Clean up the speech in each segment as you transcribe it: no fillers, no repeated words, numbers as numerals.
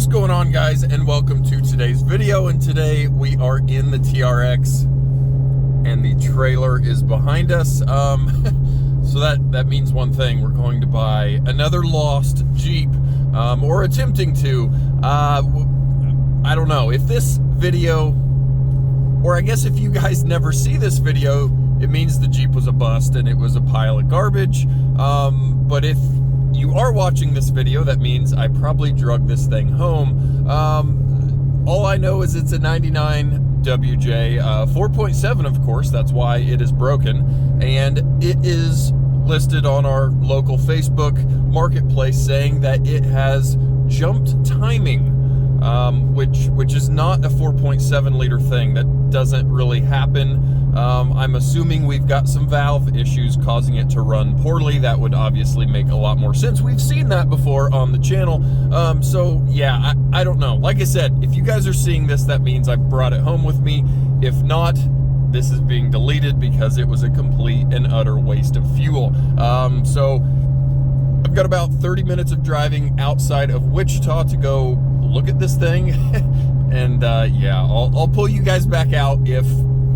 What's going on, guys, and welcome to today's video. And today we are in the TRX and the trailer is behind us. So that means one thing: we're going to buy another lost Jeep, or attempting to. I don't know if this video, or I guess if you guys never see this video, it means the Jeep was a bust and it was a pile of garbage. But if you are watching this video, that means I probably drug this thing home. All I know is it's a 99 WJ, 4.7, of course, that's why it is broken, and it is listed on our local Facebook marketplace saying that it has jumped timing, which is not a 4.7 liter thing. That doesn't really happen. I'm assuming we've got some valve issues causing it to run poorly. That would obviously make a lot more sense. We've seen that before on the channel. So yeah, I don't know. Like I said, if you guys are seeing this, that means I brought it home with me. If not, this is being deleted because it was a complete and utter waste of fuel. So I've got about 30 minutes of driving outside of Wichita to go look at this thing. And yeah, I'll pull you guys back out if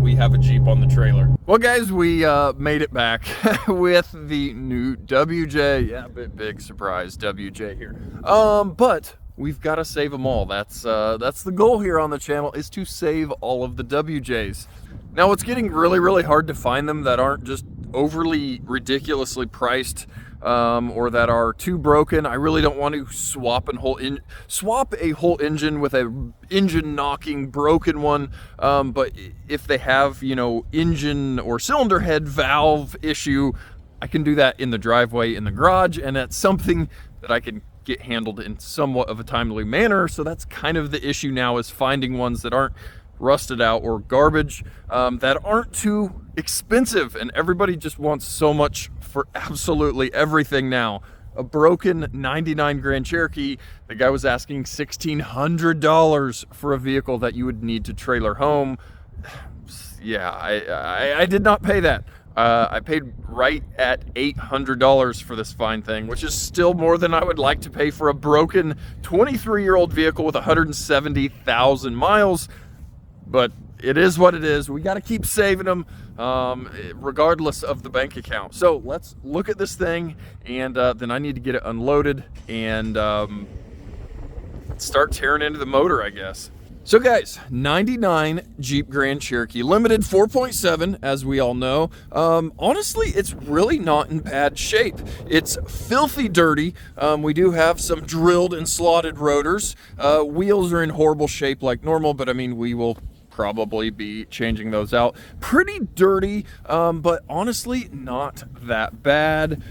we have a Jeep on the trailer. Well, guys, we made it back with the new WJ. Yeah, big surprise WJ here. But we've got to save them all. That's the goal here on the channel, is to save all of the WJs. Now, it's getting really hard to find them that aren't just overly ridiculously priced, or that are too broken. I really don't want to swap a whole engine with a engine knocking broken one. But if they have, you know, engine or cylinder head valve issue, I can do that in the driveway, in the garage, and that's something that I can get handled in somewhat of a timely manner. So that's kind of the issue now, is finding ones that aren't rusted out or garbage, that aren't too expensive. And everybody just wants so much for absolutely everything now. A broken 99 Grand Cherokee, the guy was asking $1,600 for a vehicle that you would need to trailer home. Yeah, I did not pay that. I paid right at $800 for this fine thing, which is still more than I would like to pay for a broken 23-year-old vehicle with 170,000 miles. But it is what it is. We got to keep saving them, regardless of the bank account. So let's look at this thing, and then I need to get it unloaded and start tearing into the motor, I guess. So guys, 99 Jeep Grand Cherokee Limited, 4.7, as we all know. Honestly, it's really not in bad shape. It's filthy dirty. We do have some drilled and slotted rotors. Wheels are in horrible shape like normal, but I mean, we will probably be changing those out. Pretty dirty, but honestly not that bad.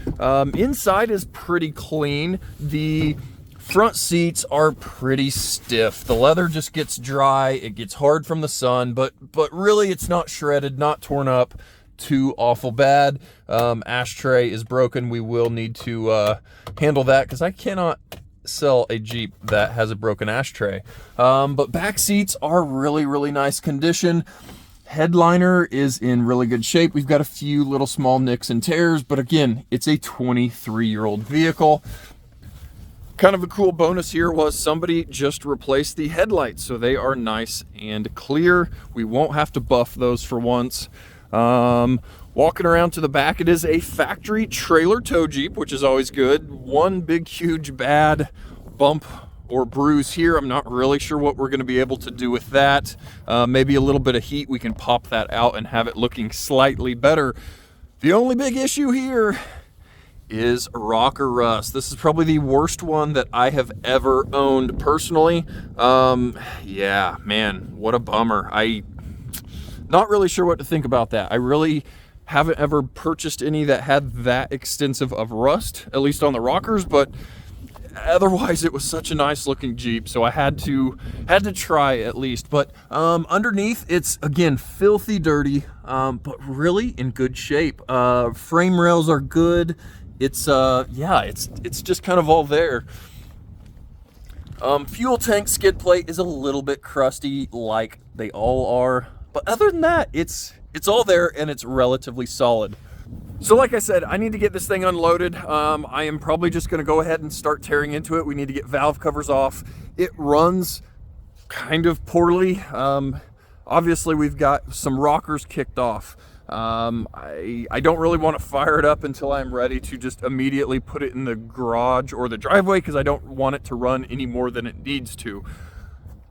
Inside is pretty clean. The front seats are pretty stiff. The leather just gets dry. It gets hard from the sun, but really it's not shredded, not torn up too awful bad. Ashtray is broken. We will need to handle that, because I cannot sell a Jeep that has a broken ashtray. But back seats are really nice condition. Headliner is in really good shape. We've got a few little small nicks and tears, but again, it's a 23-year-old vehicle. Kind of a cool bonus here was somebody just replaced the headlights, so they are nice and clear. We won't have to buff those for once. Walking around to the back, it is a factory trailer tow Jeep, which is always good. One big, huge, bad bump or bruise here. I'm not really sure what we're going to be able to do with that. Maybe a little bit of heat, we can pop that out and have it looking slightly better. The only big issue here is rocker rust. This is probably the worst one that I have ever owned personally. Yeah, man, what a bummer. Not really sure what to think about that. I really haven't ever purchased any that had that extensive of rust, at least on the rockers, but otherwise it was such a nice looking Jeep, so I had to try at least. But underneath, it's again filthy dirty, but really in good shape. Frame rails are good. It's yeah, it's just kind of all there. Fuel tank skid plate is a little bit crusty, like they all are, but other than that, it's all there and it's relatively solid. So like I said, I need to get this thing unloaded. I am probably just gonna go ahead and start tearing into it. We need to get valve covers off. It runs kind of poorly. Obviously we've got some rockers kicked off. I don't really want to fire it up until I'm ready to just immediately put it in the garage or the driveway, because I don't want it to run any more than it needs to.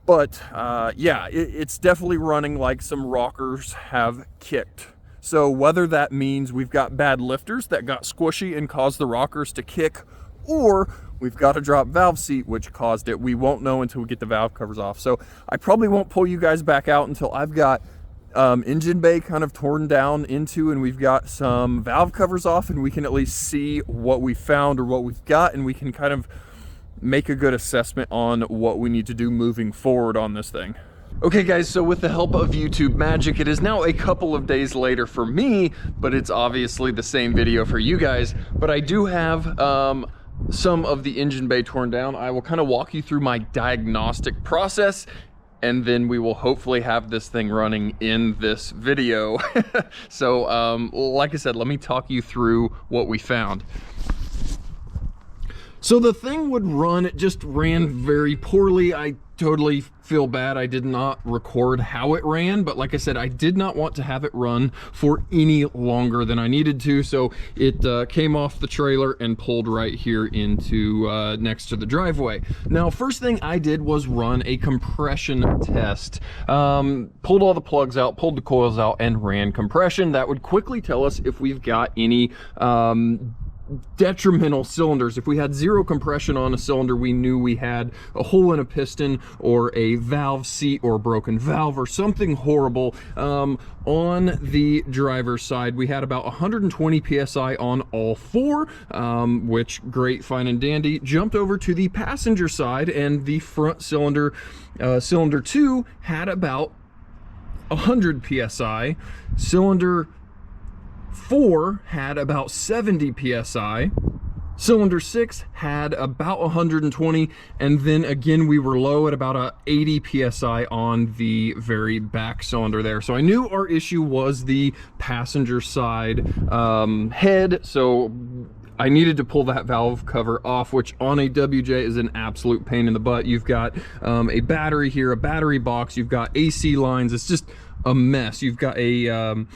But yeah, it's definitely running like some rockers have kicked. So whether that means we've got bad lifters that got squishy and caused the rockers to kick, or we've got a drop valve seat which caused it, we won't know until we get the valve covers off. So I probably won't pull you guys back out until I've got engine bay kind of torn down into, and we've got some valve covers off, and we can at least see what we found or what we've got, and we can kind of make a good assessment on what we need to do moving forward on this thing. Okay guys, so with the help of YouTube magic, it is now a couple of days later for me, but it's obviously the same video for you guys. But I do have some of the engine bay torn down. I will kind of walk you through my diagnostic process, and then we will hopefully have this thing running in this video. So like I said, let me talk you through what we found. So the thing would run, it just ran very poorly. I totally feel bad I did not record how it ran, but like I said, I did not want to have it run for any longer than I needed to, so it came off the trailer and pulled right here into next to the driveway. Now, first thing I did was run a compression test. Pulled all the plugs out, pulled the coils out, and ran compression. That would quickly tell us if we've got any detrimental cylinders. If we had zero compression on a cylinder, we knew we had a hole in a piston or a valve seat or a broken valve or something horrible. On the driver's side, we had about 120 psi on all four, which great, fine and dandy. Jumped over to the passenger side, and the front cylinder, cylinder 2, had about 100 psi. Cylinder 4 had about 70 psi. Cylinder 6 had about 120, and then again we were low at about 80 psi on the very back cylinder there. So I knew our issue was the passenger side head, so I needed to pull that valve cover off, which on a WJ is an absolute pain in the butt. You've got a battery here, a battery box, you've got AC lines, it's just a mess. You've got a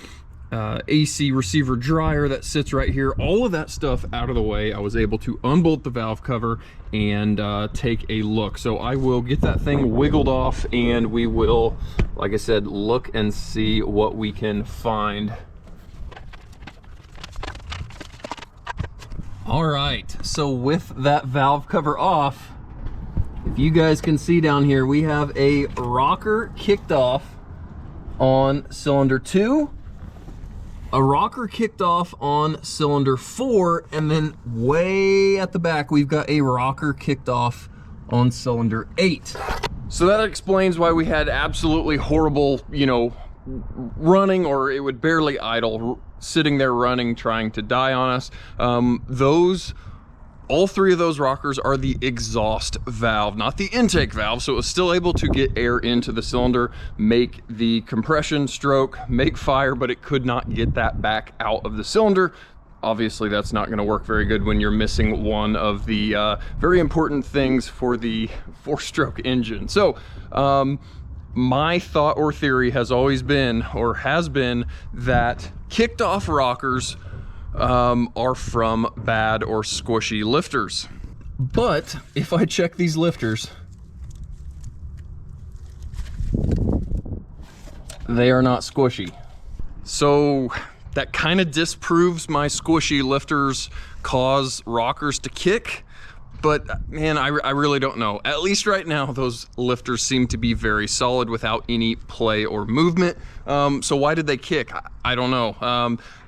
AC receiver dryer that sits right here. All of that stuff out of the way, I was able to unbolt the valve cover and take a look. So I will get that thing wiggled off, and we will, like I said, look and see what we can find. All right, so with that valve cover off, if you guys can see down here, we have a rocker kicked off on cylinder 2, a rocker kicked off on cylinder 4, and then way at the back, we've got a rocker kicked off on cylinder 8. So that explains why we had absolutely horrible, you know, running, or it would barely idle, sitting there running, trying to die on us. All three of those rockers are the exhaust valve, not the intake valve, so it was still able to get air into the cylinder, make the compression stroke, make fire, but it could not get that back out of the cylinder. Obviously, that's not going to work very good when you're missing one of the very important things for the 4-stroke engine. So, my thought or theory has always been, or has been, that kicked off rockers are from bad or squishy lifters. But if I check these lifters, they are not squishy. So that kind of disproves my squishy lifters cause rockers to kick. But man, I really don't know. At least right now, those lifters seem to be very solid without any play or movement. So why did they kick? I don't know.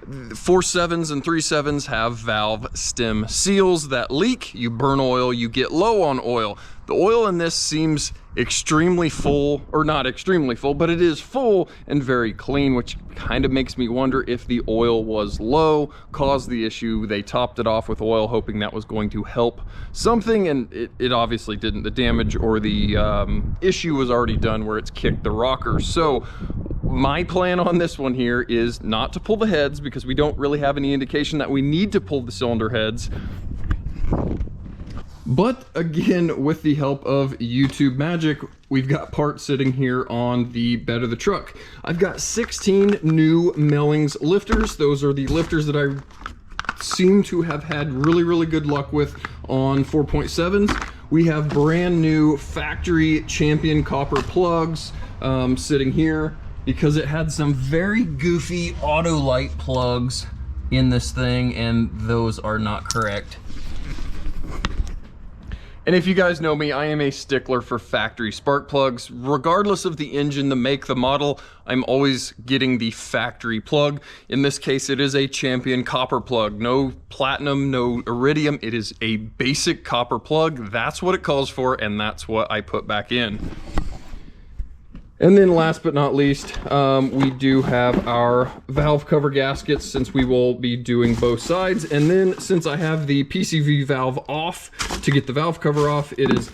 4.7s and 3.7s have valve stem seals that leak. You burn oil, you get low on oil. The oil in this seems extremely full, or not extremely full, but it is full and very clean, which kind of makes me wonder if the oil was low, caused the issue. They topped it off with oil, hoping that was going to help something, and it obviously didn't. The damage or the issue was already done where it's kicked the rockers. So my plan on this one here is not to pull the heads because we don't really have any indication that we need to pull the cylinder heads. But again, with the help of YouTube magic, we've got parts sitting here on the bed of the truck. I've got 16 new Mellings lifters. Those are the lifters that I seem to have had really good luck with on 4.7s. We have brand new factory Champion copper plugs sitting here because it had some very goofy Autolite plugs in this thing, and those are not correct. And if you guys know me, I am a stickler for factory spark plugs. Regardless of the engine, the make, the model, I'm always getting the factory plug. In this case, it is a Champion copper plug. No platinum, no iridium. It is a basic copper plug. That's what it calls for, and that's what I put back in. And then last but not least, we do have our valve cover gaskets since we will be doing both sides. And then since I have the PCV valve off to get the valve cover off, it is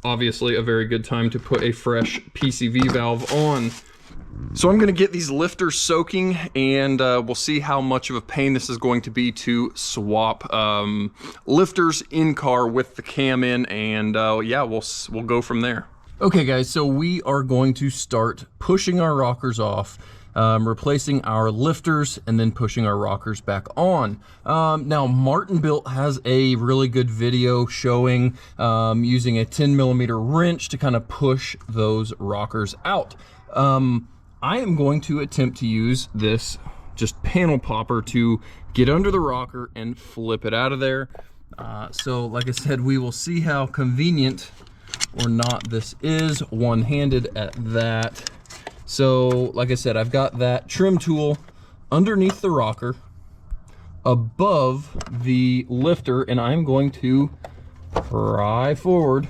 obviously a very good time to put a fresh PCV valve on. So I'm gonna get these lifters soaking, and we'll see how much of a pain this is going to be to swap lifters in car with the cam in, and yeah, we'll go from there. Okay guys, so we are going to start pushing our rockers off, replacing our lifters, and then pushing our rockers back on. Now Martinbuilt has a really good video showing using a 10mm wrench to kind of push those rockers out. I am going to attempt to use this just panel popper to get under the rocker and flip it out of there. So like I said, we will see how convenient or not this is one-handed at that. So like I said, I've got that trim tool underneath the rocker above the lifter, and I'm going to pry forward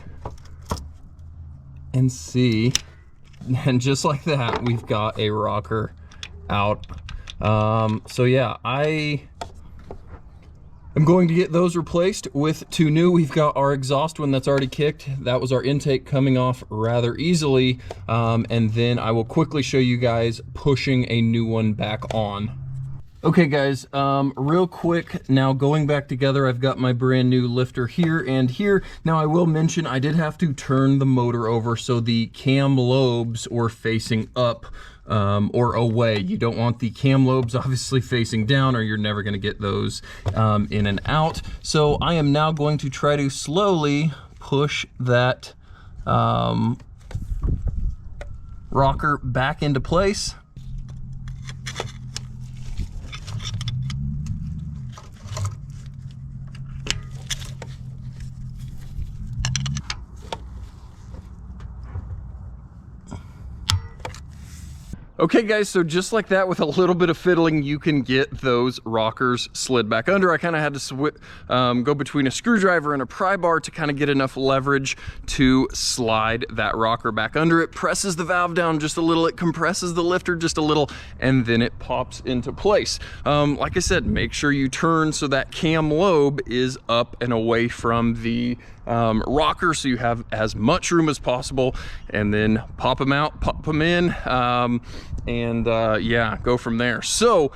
and see, and just like that, we've got a rocker out. So yeah, I'm going to get those replaced with two new. We've got our exhaust one that's already kicked. That was our intake coming off rather easily. And then I will quickly show you guys pushing a new one back on. Okay guys, real quick, now going back together, I've got my brand new lifter here and here. Now I will mention I did have to turn the motor over so the cam lobes were facing up or away. You don't want the cam lobes obviously facing down, or you're never going to get those in and out. So I am now going to try to slowly push that rocker back into place. Okay guys, so just like that, with a little bit of fiddling, you can get those rockers slid back under. I kind of had to go between a screwdriver and a pry bar to kind of get enough leverage to slide that rocker back under. It presses the valve down just a little, it compresses the lifter just a little, and then it pops into place. Like I said, make sure you turn so that cam lobe is up and away from the rocker, so you have as much room as possible, and then pop them out, pop them in, and yeah, go from there. So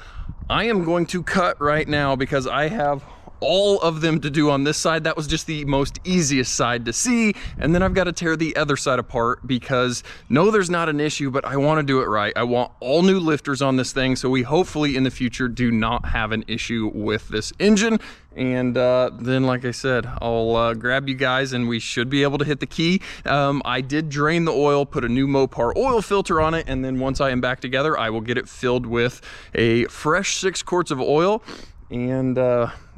I am going to cut right now because I have all of them to do on this side. That was just the most easiest side to see, and then I've got to tear the other side apart because no, there's not an issue, but I want to do it right. I want all new lifters on this thing, so we hopefully in the future do not have an issue with this engine. And then, like I said, I'll grab you guys and we should be able to hit the key. I did drain the oil, put a new Mopar oil filter on it, and then once I am back together, I will get it filled with a fresh 6 quarts of oil. And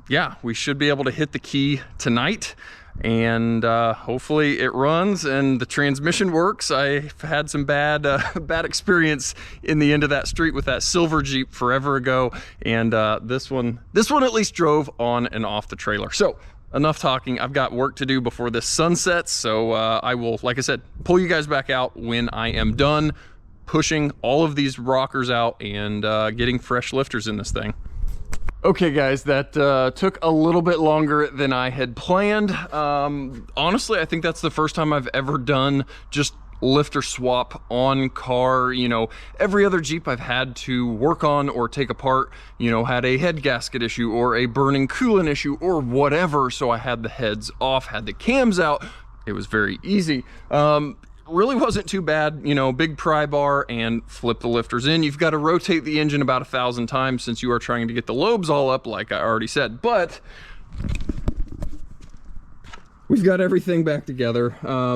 yeah, we should be able to hit the key tonight, and hopefully it runs and the transmission works. I've had some bad experience in the end of that street with that silver Jeep forever ago, and this one at least drove on and off the trailer. So enough talking. I've got work to do before this sunsets, so I will, like I said, pull you guys back out when I am done pushing all of these rockers out and getting fresh lifters in this thing. Okay guys, that took a little bit longer than I had planned. Honestly, I think that's the first time I've ever done just lifter swap on car. You know, every other Jeep I've had to work on or take apart, you know, had a head gasket issue or a burning coolant issue or whatever. So I had the heads off, had the cams out. It was very easy. Really wasn't too bad, you know, big pry bar and flip the lifters in. You've got to rotate the engine about 1,000 times since you are trying to get the lobes all up, like I already said, but we've got everything back together.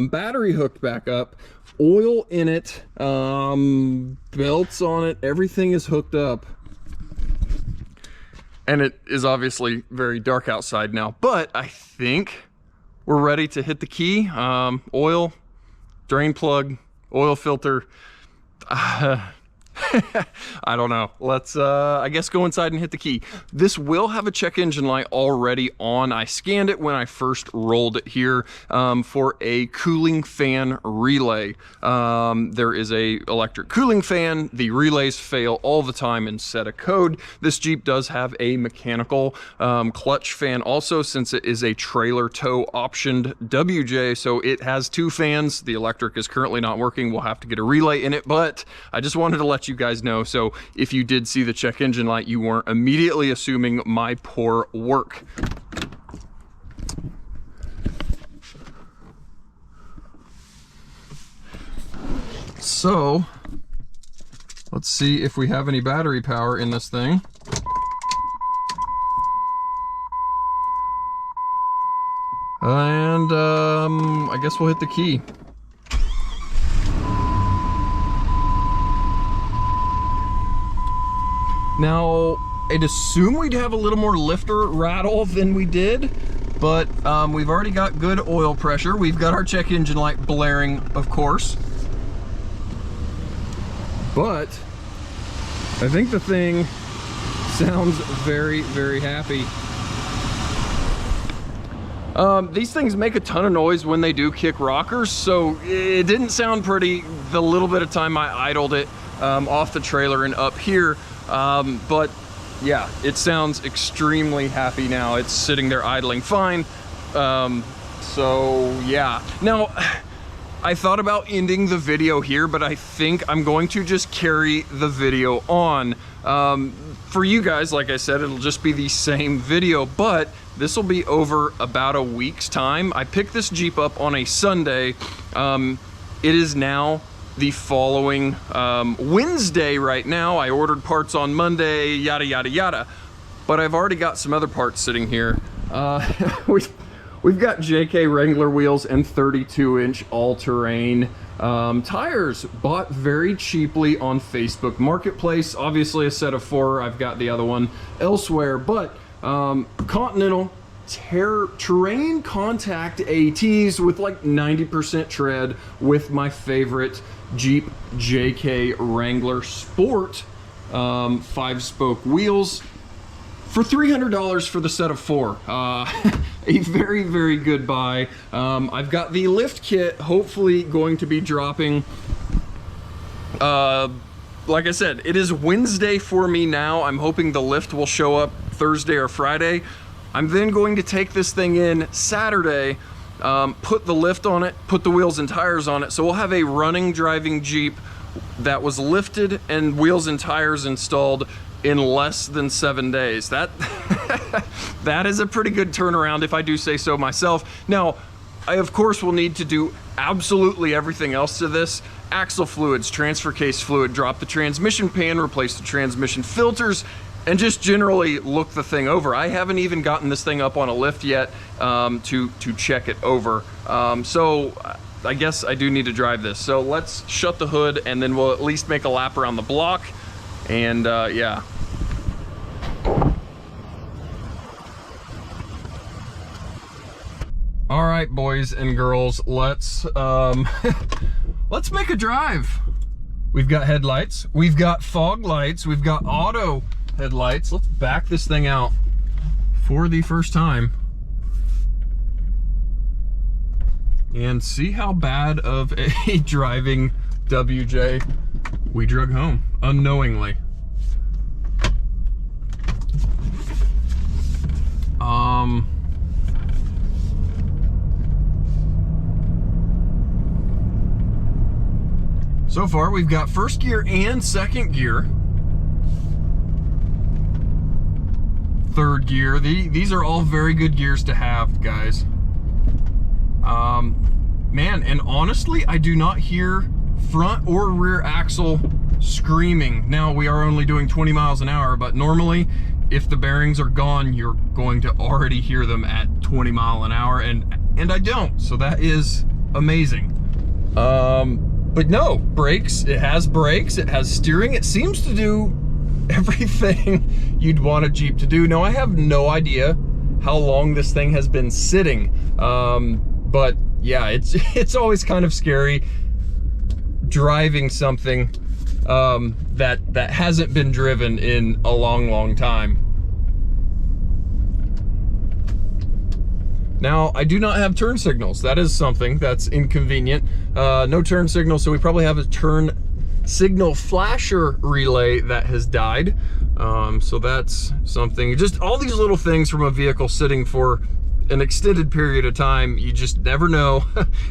Battery hooked back up, oil in it, belts on it, everything is hooked up. And it is obviously very dark outside now, but I think we're ready to hit the key. Oil, drain plug, oil filter. I don't know. Let's, I guess, go inside and hit the key. This will have a check engine light already on. I scanned it when I first rolled it here for a cooling fan relay. There is a electric cooling fan. The relays fail all the time and set a code. This Jeep does have a mechanical clutch fan also, since it is a trailer tow optioned WJ. So it has 2 fans. The electric is currently not working. We'll have to get a relay in it, but I just wanted to let you guys know, so if you did see the check engine light, you weren't immediately assuming my poor work. So let's see if we have any battery power in this thing. And I guess we'll hit the key. Now, I'd assume we'd have a little more lifter rattle than we did, but we've already got good oil pressure. We've got our check engine light blaring, of course. But I think the thing sounds very, very happy. These things make a ton of noise when they do kick rockers, so it didn't sound pretty the little bit of time I idled it off the trailer and up here. But yeah, it sounds extremely happy now. It's sitting there idling fine. So yeah. Now, I thought about ending the video here, but I think I'm going to just carry the video on. For you guys, like I said, it'll just be the same video, but this will be over about a week's time. I picked this Jeep up on a Sunday. It is now the following Wednesday right now. I ordered parts on Monday, yada, yada, yada. But I've already got some other parts sitting here. We've got JK Wrangler wheels and 32-inch all-terrain tires, bought very cheaply on Facebook Marketplace. Obviously a set of 4, I've got the other one elsewhere, but Continental terrain contact ATs with like 90% tread with my favorite Jeep JK Wrangler Sport 5-spoke wheels for $300 for the set of 4. A very, very good buy. I've got the lift kit hopefully going to be dropping. Like I said, it is Wednesday for me now. I'm hoping the lift will show up Thursday or Friday. I'm then going to take this thing in Saturday, put the lift on it, put the wheels and tires on it. So we'll have a running, driving Jeep that was lifted and wheels and tires installed in less than 7 days. That that is a pretty good turnaround, if I do say so myself. Now, I of course will need to do absolutely everything else to this. Axle fluids, transfer case fluid, drop the transmission pan, replace the transmission filters, and just generally look the thing over. I haven't even gotten this thing up on a lift yet to check it over. So I guess I do need to drive this. So let's shut the hood and then we'll at least make a lap around the block. And yeah. All right, boys and girls, let's let's make a drive. We've got headlights, we've got fog lights, we've got auto headlights. Let's back this thing out for the first time and see how bad of a driving WJ we drug home unknowingly. So far, we've got first gear and second gear. Third gear. These are all very good gears to have, guys. Man, and honestly, I do not hear front or rear axle screaming. Now, we are only doing 20 miles an hour, but normally, if the bearings are gone, you're going to already hear them at 20 mile an hour, and I don't, so that is amazing. But no, brakes, it has brakes, it has steering, it seems to do everything you'd want a Jeep to do. Now, I have no idea how long this thing has been sitting, but yeah, it's always kind of scary driving something that hasn't been driven in a long time. Now, I do not have turn signals. That is something that's inconvenient. No turn signal, so we probably have a turn signal flasher relay that has died. So that's something. Just all these little things from a vehicle sitting for an extended period of time, you just never know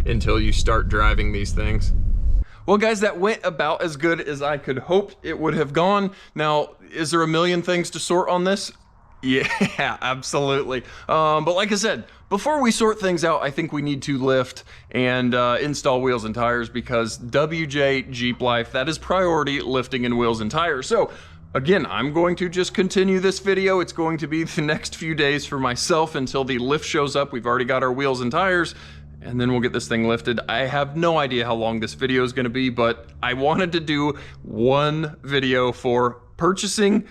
until you start driving these things. Well, guys, that went about as good as I could hope it would have gone. Now, is there a million things to sort on this? Yeah, absolutely. But like I said, before we sort things out, I think we need to lift and install wheels and tires, because WJ Jeep Life, that is priority, lifting and wheels and tires. So again, I'm going to just continue this video. It's going to be the next few days for myself until the lift shows up. We've already got our wheels and tires, and then we'll get this thing lifted. I have no idea how long this video is going to be, but I wanted to do one video for purchasing,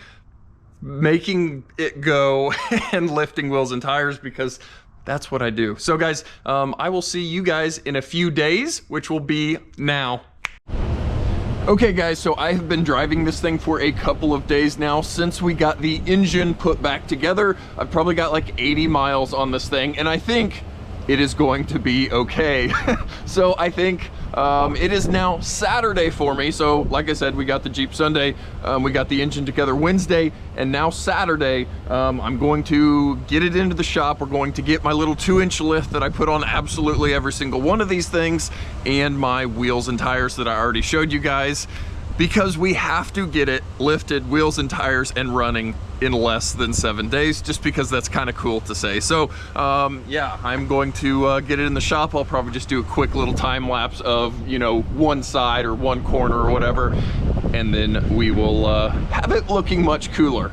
making it go, and lifting wheels and tires, because that's what I do. So guys, I will see you guys in a few days, which will be now. Okay guys, so I have been driving this thing for a couple of days now since we got the engine put back together. I've probably got like 80 miles on this thing, and I think it is going to be okay. So I think it is now Saturday for me. So like I said, we got the Jeep Sunday, we got the engine together Wednesday, and now Saturday, I'm going to get it into the shop. We're going to get my little 2-inch lift that I put on absolutely every single one of these things, and my wheels and tires that I already showed you guys, because we have to get it lifted, wheels and tires, and running in less than 7 days, just because that's kind of cool to say. So yeah, I'm going to get it in the shop. I'll probably just do a quick little time lapse of, you know, one side or one corner or whatever, and then we will have it looking much cooler.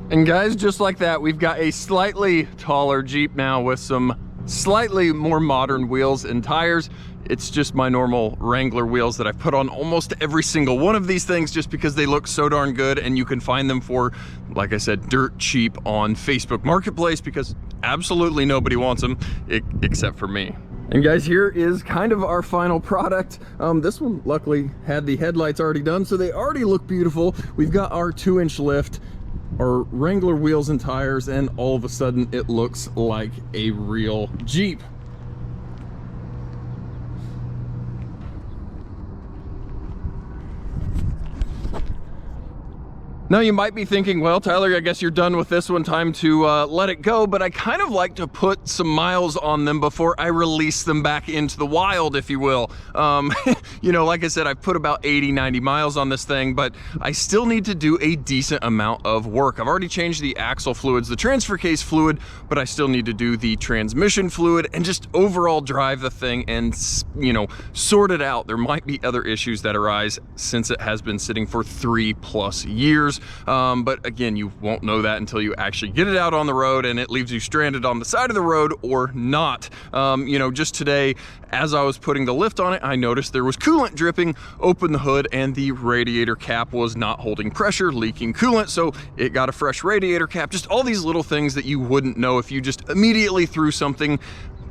And guys, just like that, we've got a slightly taller Jeep now with some slightly more modern wheels and tires. It's just my normal Wrangler wheels that I've put on almost every single one of these things, just because they look so darn good, and you can find them for, like I said, dirt cheap on Facebook Marketplace, because absolutely nobody wants them except for me. And guys, here is kind of our final product. This one luckily had the headlights already done, so they already look beautiful. We've got our 2-inch lift, our Wrangler wheels and tires, and all of a sudden it looks like a real Jeep. Now you might be thinking, well, Tyler, I guess you're done with this one, time to let it go, but I kind of like to put some miles on them before I release them back into the wild, if you will. You know, like I said, I've put about 80, 90 miles on this thing, but I still need to do a decent amount of work. I've already changed the axle fluids, the transfer case fluid, but I still need to do the transmission fluid and just overall drive the thing and, you know, sort it out. There might be other issues that arise since it has been sitting for 3+ years. But again, you won't know that until you actually get it out on the road and it leaves you stranded on the side of the road or not. You know, just today, as I was putting the lift on it, I noticed there was coolant dripping, opened the hood, and the radiator cap was not holding pressure, leaking coolant, so it got a fresh radiator cap. Just all these little things that you wouldn't know if you just immediately threw something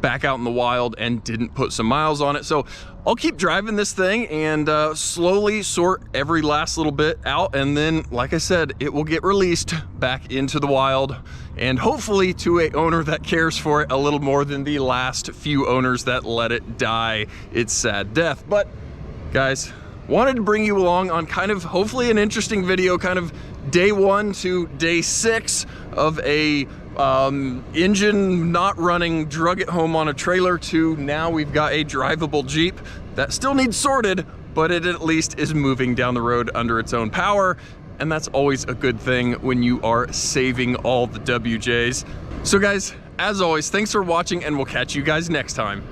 back out in the wild and didn't put some miles on it. So I'll keep driving this thing and slowly sort every last little bit out, and then, like I said, it will get released back into the wild, and hopefully to a owner that cares for it a little more than the last few owners that let it die its sad death. But guys, wanted to bring you along on kind of hopefully an interesting video, kind of day 1 to day 6 of a engine not running, drug it home on a trailer, to now we've got a drivable Jeep that still needs sorted, but it at least is moving down the road under its own power. And that's always a good thing when you are saving all the WJs. So guys, as always, thanks for watching, and we'll catch you guys next time.